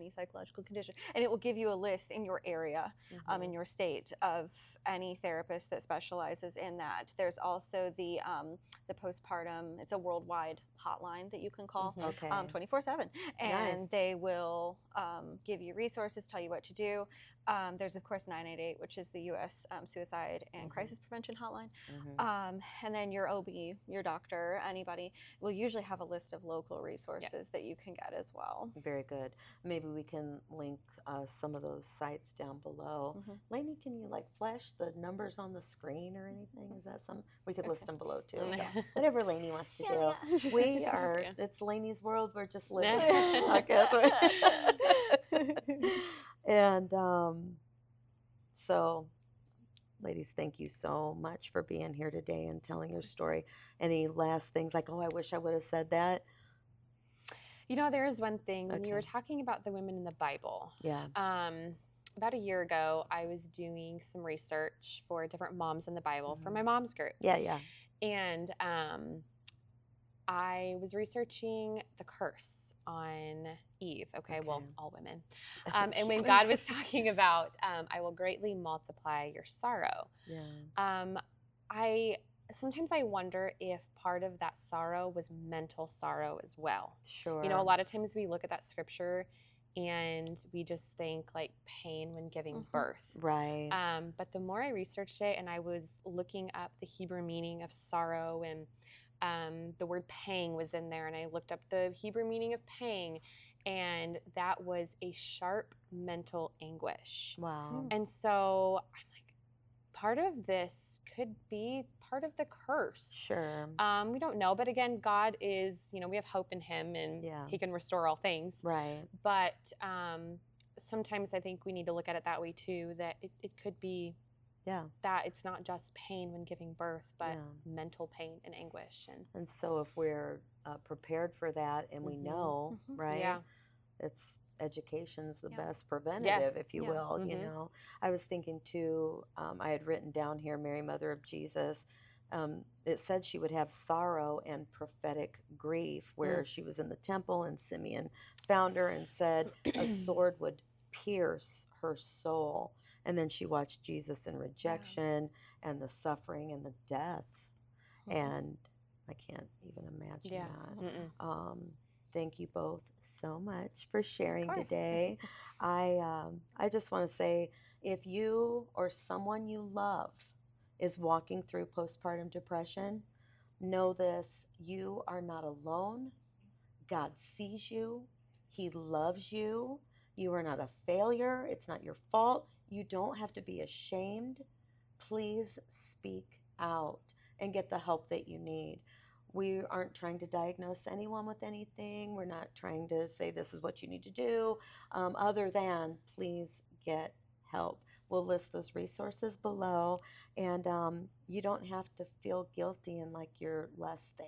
psychological condition, and it will give you a list in your area, in your state, of any therapist that specializes in that. There's also the postpartum. It's a worldwide hotline that you can call 24/7, and they will give you resources, tell you what to do. There's of course 988, which is the U.S. Suicide and Crisis Prevention Hotline, and then your OB, your doctor, anybody will usually have a list of local resources that you can get as well. Very good. Maybe we can link some of those sites down below. Lainey, can you like flash the numbers on the screen or anything? Is that some? We could list them below too. So whatever Lainey wants to do. We are. It's Lainey's world. We're just living. And so, ladies, thank you so much for being here today and telling your story. Any last things like, oh, I wish I would have said that? There is one thing. When you were talking about the women in the Bible. Yeah. About a year ago, I was doing some research for different moms in the Bible for my mom's group. Yeah. And I was researching the curse on Eve. Okay. Well, all women. And when God was talking about, I will greatly multiply your sorrow. Yeah. Sometimes I wonder if part of that sorrow was mental sorrow as well. Sure. A lot of times we look at that scripture and we just think like pain when giving birth. Right. But the more I researched it and I was looking up the Hebrew meaning of sorrow, and the word pang was in there, and I looked up the Hebrew meaning of pang, and that was a sharp mental anguish. Wow. And so I'm like, part of this could be part of the curse. Sure. We don't know, but again, God is, we have hope in him, and he can restore all things. Right. But sometimes I think we need to look at it that way too, that it could be that it's not just pain when giving birth, but mental pain and anguish. And so if we're prepared for that and we know, right? Yeah. It's education's the best preventative, if you will. I was thinking too, I had written down here, Mary, Mother of Jesus, it said she would have sorrow and prophetic grief, where she was in the temple and Simeon found her and said a sword would pierce her soul. And then she watched Jesus in rejection and the suffering and the death. And I can't even imagine that. Thank you both so much for sharing today. I just want to say, if you or someone you love is walking through postpartum depression, know this: you are not alone. God sees you. He loves you. You are not a failure. It's not your fault. You don't have to be ashamed. Please speak out and get the help that you need. We aren't trying to diagnose anyone with anything. We're not trying to say this is what you need to do, other than please get help. We'll list those resources below, and you don't have to feel guilty and like you're less than.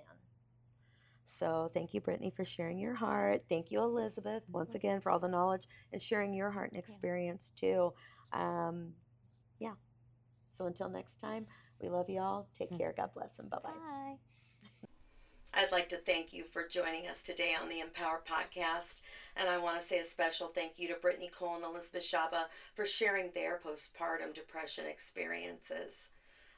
So thank you, Brittany, for sharing your heart. Thank you, Elizabeth, once again, for all the knowledge and sharing your heart and experience too. So until next time, we love you all. Take care. God bless, and bye-bye. Bye. I'd like to thank you for joining us today on the Empower podcast. And I want to say a special thank you to Brittany Cole and Elizabeth Dziaba for sharing their postpartum depression experiences.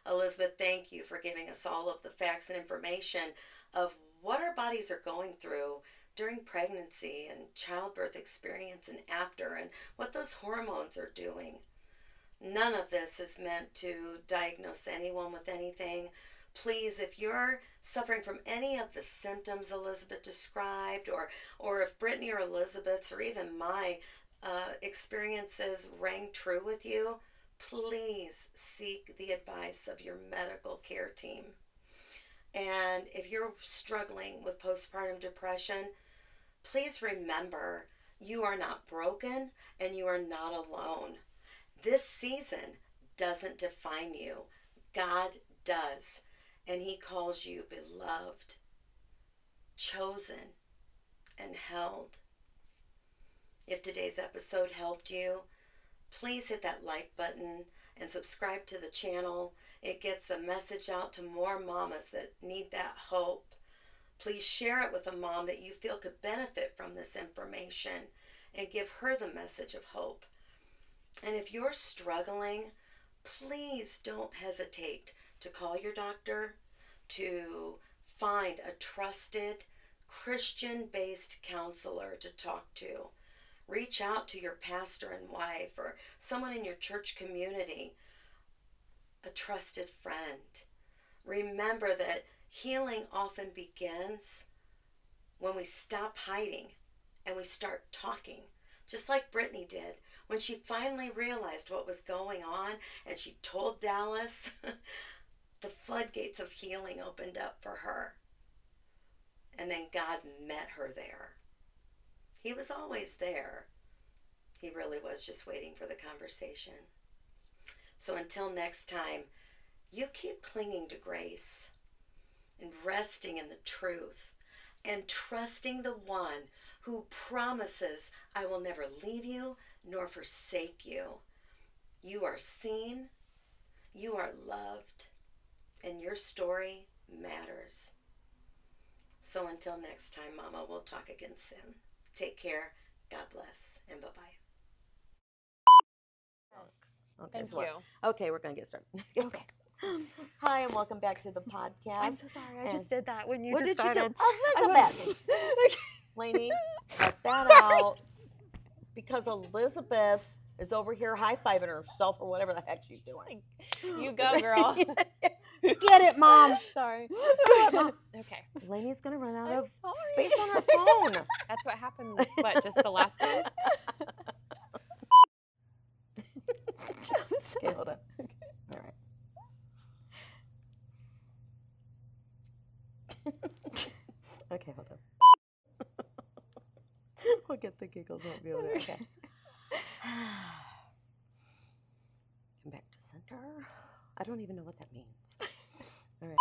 Elizabeth, thank you for giving us all of the facts and information of what our bodies are going through during pregnancy and childbirth experience and after, and what those hormones are doing. None of this is meant to diagnose anyone with anything. Please, if you're suffering from any of the symptoms Elizabeth described, or if Brittany or Elizabeth's or even my experiences rang true with you, please seek the advice of your medical care team. And if you're struggling with postpartum depression, please remember you are not broken and you are not alone. This season doesn't define you. God does. And He calls you beloved, chosen, and held. If today's episode helped you, please hit that like button and subscribe to the channel. It gets the message out to more mamas that need that hope. Please share it with a mom that you feel could benefit from this information and give her the message of hope. And if you're struggling, please don't hesitate to call your doctor, to find a trusted Christian-based counselor to talk to. Reach out to your pastor and wife or someone in your church community, a trusted friend. Remember that healing often begins when we stop hiding and we start talking, just like Brittany did. When she finally realized what was going on and she told Dallas, the floodgates of healing opened up for her. And then God met her there. He was always there. He really was just waiting for the conversation. So until next time, you keep clinging to grace and resting in the truth and trusting the one who promises, I will never leave you nor forsake you. You are seen, you are loved, and your story matters. So until next time, Mama, we'll talk again soon. Take care, God bless, and bye-bye. Okay, Thank you. Okay, we're going to get started. Okay. Hi, and welcome back to the podcast. I'm so sorry. I just did that when you what just did started. You do? Elizabeth. Lainey, cut that out. Because Elizabeth is over here high-fiving herself or whatever the heck she's doing. You go, girl. Get it, Mom. Sorry. Okay. Lainey's going to run out of sorry. space on her phone. That's what happened, just the last time? Okay, hold on. All right. Okay, hold on. We'll get the giggles, won't be able to. Okay. Come back to center. I don't even know what that means. All right.